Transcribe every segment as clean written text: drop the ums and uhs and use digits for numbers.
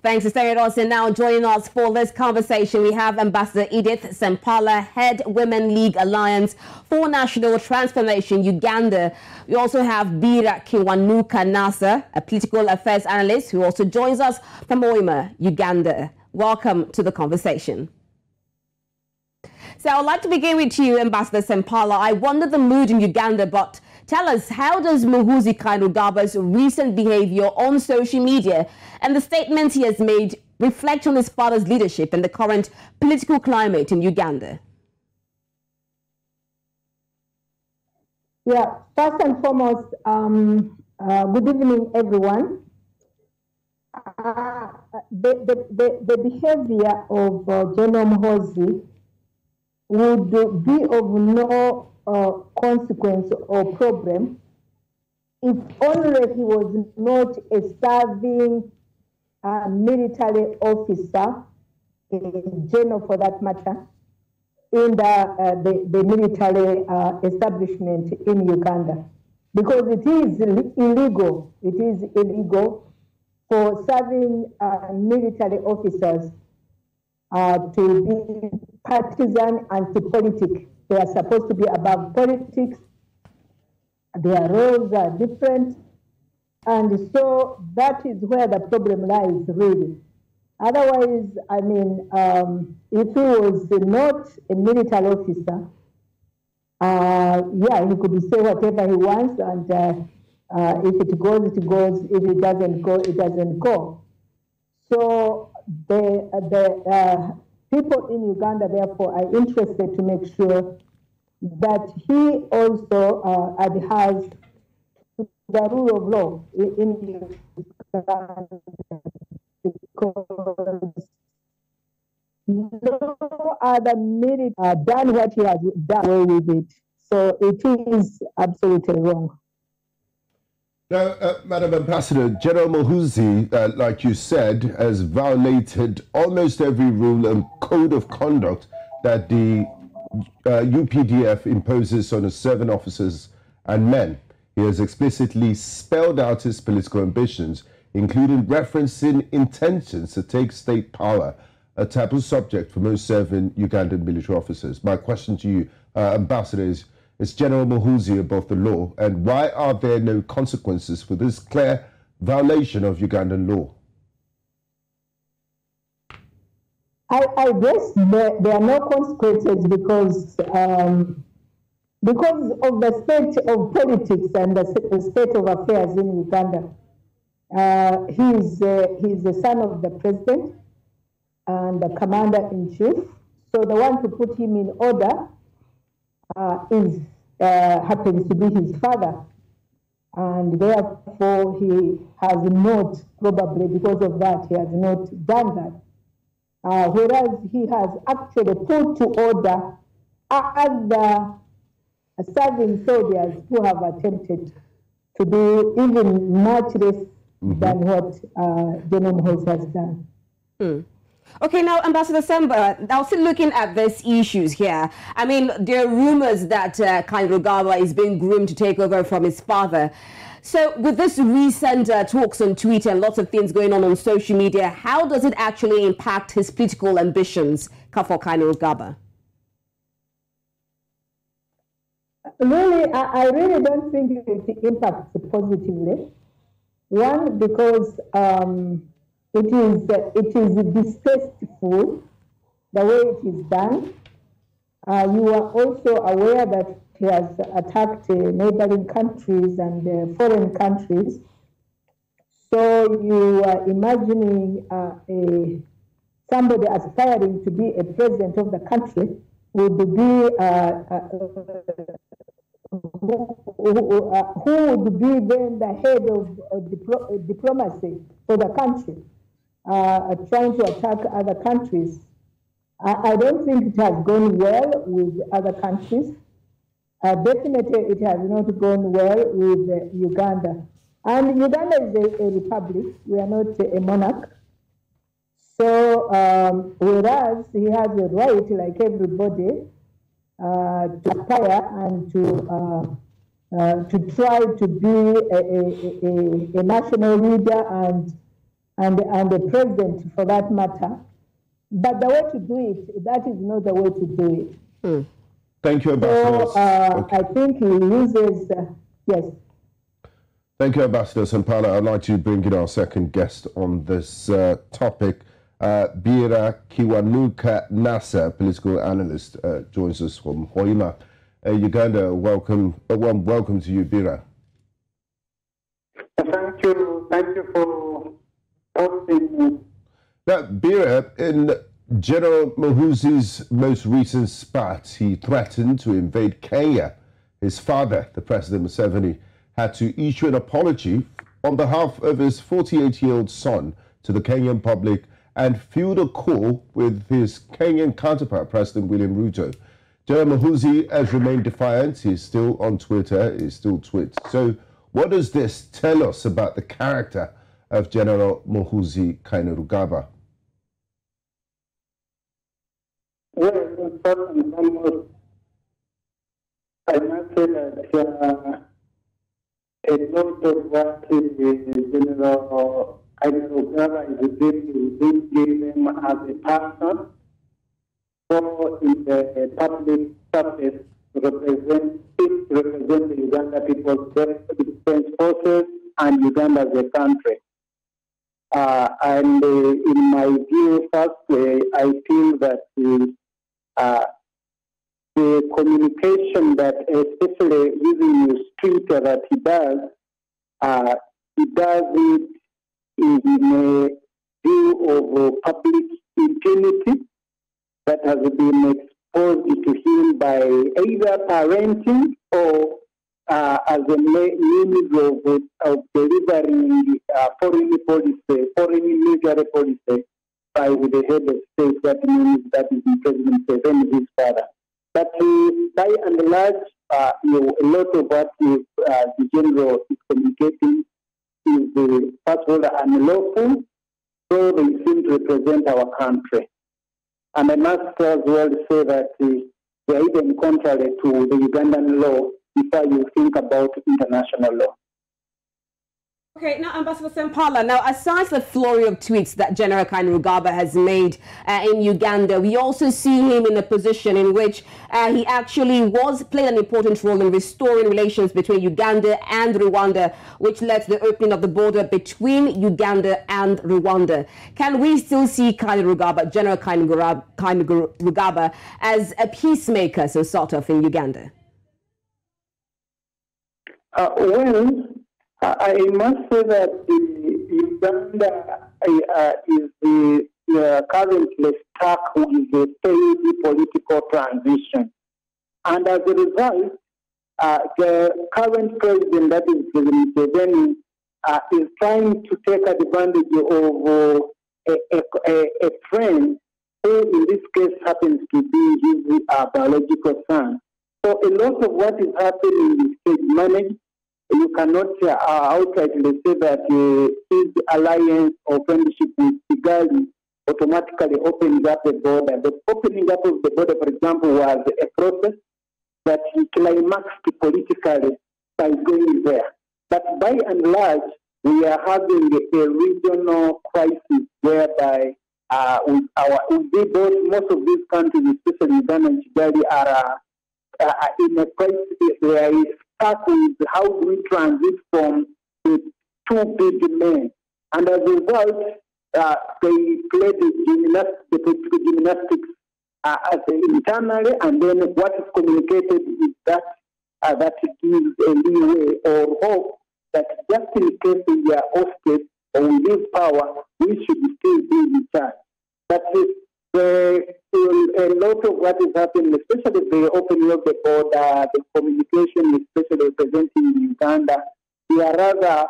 Thanks for staying with us. And now joining us for this conversation, we have Ambassador Edith Ssempala, Head Women League Alliance for National Transformation, Uganda. We also have Bbiira Kiwanuka Nassa, a political affairs analyst who also joins us from Hoima, Uganda. Welcome to the conversation. So I'd like to begin with you, Ambassador Ssempala. I wonder the mood in Uganda, but tell us, how does Muhoozi Kainerugab's recent behavior on social media and the statements he has made reflect on his father's leadership and the current political climate in Uganda? Yeah, first and foremost, good evening, everyone. The behavior of General Muhoozi would be of no consequence or problem if only he was not a serving military officer, general for that matter, in the military establishment in Uganda. Because it is illegal for serving military officers to be partisan and to politics. They are supposed to be above politics. Their roles are different. And so that is where the problem lies, really. Otherwise, I mean, if he was not a military officer, yeah, he could say whatever he wants, and if it goes, it goes. If it doesn't go, it doesn't go. So the people in Uganda, therefore, are interested to make sure that he also adheres to the rule of law in Uganda, because no other military done what he has done with it. So it is absolutely wrong. Now, Madam Ambassador, General Muhoozi, like you said, has violated almost every rule and code of conduct that the UPDF imposes on its serving officers and men. He has explicitly spelled out his political ambitions, including referencing intentions to take state power, a taboo subject for most serving Ugandan military officers. My question to you, Ambassador, is General Muhoozi above the law, and why are there no consequences for this clear violation of Ugandan law? I guess there are no consequences because of the state of politics and the state of affairs in Uganda. He's the son of the president and the commander-in-chief. So the one to put him in order happens to be his father, and therefore he has not, probably because of that, he has not done that. Whereas he has actually put to order other serving soldiers who have attempted to do even much less than what General Muhoozi has done. Okay, now, Ambassador Ssempala, now still looking at these issues here. I mean, there are rumors that Kainerugaba is being groomed to take over from his father. So with this recent talks on Twitter and lots of things going on social media, how does it actually impact his political ambitions for Kainerugaba? Really, I really don't think it impacts positively. One, because it is distasteful the way it is done. You are also aware that he has attacked neighboring countries and foreign countries. So you are imagining somebody aspiring to be a president of the country would be who would be then the head of diplomacy for the country, trying to attack other countries. I don't think it has gone well with other countries. Definitely it has not gone well with Uganda. And Uganda is a republic. We are not a monarch. So whereas he has a right, like everybody, to aspire and to try to be a national leader and and the president for that matter. But the way to do it, that is not the way to do it. Thank you, Ambassador. So I think he uses, yes. Thank you, Ambassador Ssempala. I'd like to bring in our second guest on this topic. Bbiira Kiwanuka Nassa, political analyst, joins us from Hoima, Uganda. Welcome to you, Bbiira. Thank you for hosting me. Now, Bbiira, in General Muhoozi's most recent spat, he threatened to invade Kenya. His father, the President Museveni, had to issue an apology on behalf of his 48-year-old son to the Kenyan public and field a call with his Kenyan counterpart, President William Ruto. General Muhoozi has remained defiant. He's still on Twitter. He still tweets. So what does this tell us about the character of General Muhoozi Kainerugaba? Well, first and foremost, I must say that a lot of what General Kainerugaba is doing him as a person, so in the public surface, represent the Uganda People's Defense Forces and Uganda as a country. And in my view, firstly, I feel that the communication that, especially using his Twitter, that he does it in a view of public impunity that has been exposed to him by either parenting or as a means of delivering foreign military policy by the head of state, that means that is President Museveni, his father. But by and large, a lot of what the general is communicating is first of all unlawful, so they seem to represent our country. And I must as well say that they are even contrary to the Ugandan law before you think about international law. Okay, now Ambassador Ssempala, now aside from the flurry of tweets that General Kainerugaba has made in Uganda, we also see him in a position in which he actually played an important role in restoring relations between Uganda and Rwanda, which led to the opening of the border between Uganda and Rwanda. Can we still see General Kainerugaba as a peacemaker, so sort of, in Uganda? Well, I must say that Uganda is currently stuck with a failed political transition. And as a result, the current president, that is President Museveni, is trying to take advantage of a friend who in this case happens to be his biological son. So a lot of what is happening is managed. You cannot outrightly say that his alliance or friendship with Kigali automatically opens up the border. The opening up of the border, for example, was a process that he climaxed politically by going there. But by and large, we are having a regional crisis whereby most of these countries, especially Uganda and Kigali, are in a crisis where start with how do we transit from the two big men. And as a result, they play the political gymnastics internally, and then what is communicated is that that gives a leeway or hope that just in case we are hosted or we lose power, we should still be in charge. But a lot of what is happening, especially the opening of the border, the communication, especially representing Uganda, they are rather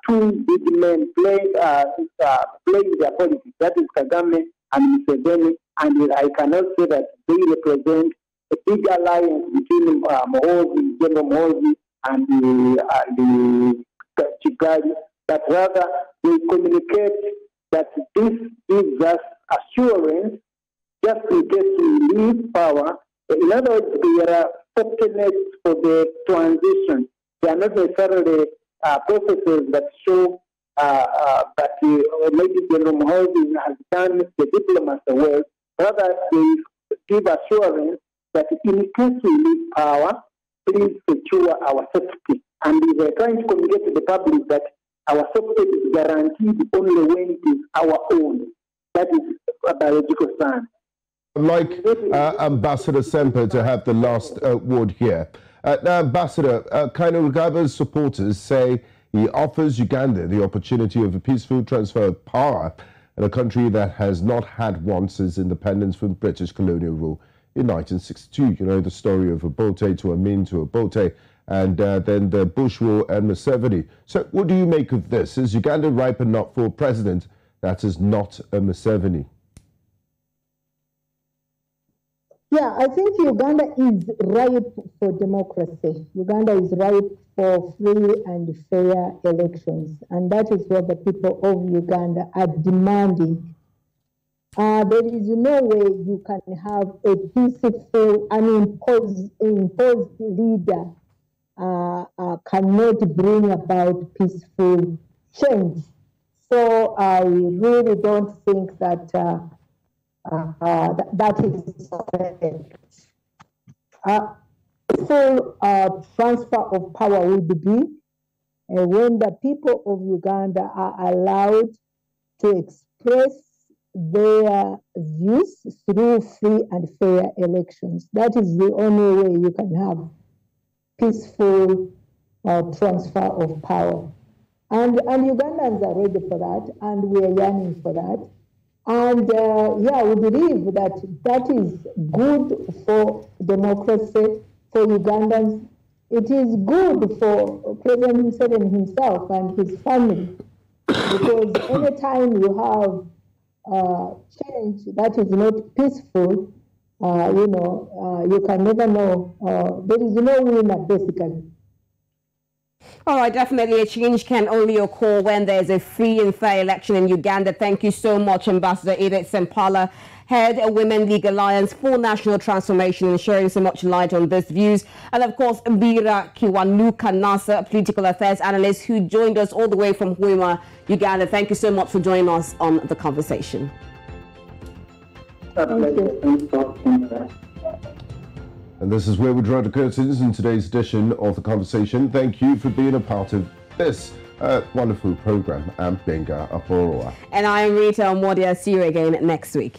two big men playing their politics. That is Kagame and Museveni, and I cannot say that they represent a big alliance between General Muhoozi and the Kigali, but rather they communicate that this gives us assurance just in case we leave power. In other words, there are softness for the transition. They are not necessarily processes that show that Lady General Muhoozi has done the diplomacy well. Rather, they give assurance that in case we lose power, please secure our safety. And they're trying to communicate to the public that our safety is guaranteed only when it is our own. That is a biological son. I'd like Ambassador Ssempala to have the last word here. Now, Ambassador, Kiwanuka's supporters say he offers Uganda the opportunity of a peaceful transfer of power in a country that has not had one since independence from British colonial rule in 1962. You know the story of Obote to Amin to Obote, and then the Bush rule and Museveni. So what do you make of this? Is Uganda ripe enough for a president that is not a Museveni? Yeah, I think Uganda is ripe for democracy. Uganda is ripe for free and fair elections. And that is what the people of Uganda are demanding. There is no way you can have a peaceful, imposed leader cannot bring about peaceful change. So I really don't think that that is correct. Full transfer of power would be when the people of Uganda are allowed to express their views through free and fair elections. That is the only way you can have peaceful transfer of power. And Ugandans are ready for that, and we are yearning for that. And yeah, we believe that that is good for democracy, for Ugandans. It is good for President Museveni himself and his family, because anytime you have change that is not peaceful, you can never know. There is no winner, basically. All right, definitely a change can only occur when there's a free and fair election in Uganda. Thank you so much, Ambassador Edith Ssempala, Head of Women League Alliance for National Transformation, and sharing so much light on these views. And of course, Bbiira Kiwanuka, Nassa, political affairs analyst, who joined us all the way from Hoima, Uganda. Thank you so much for joining us on the conversation. Thank you. And this is where we draw the curtains in today's edition of The Conversation. Thank you for being a part of this wonderful program. I'm Gbenga Aborowa. And I am Rita Omodia. See you again next week.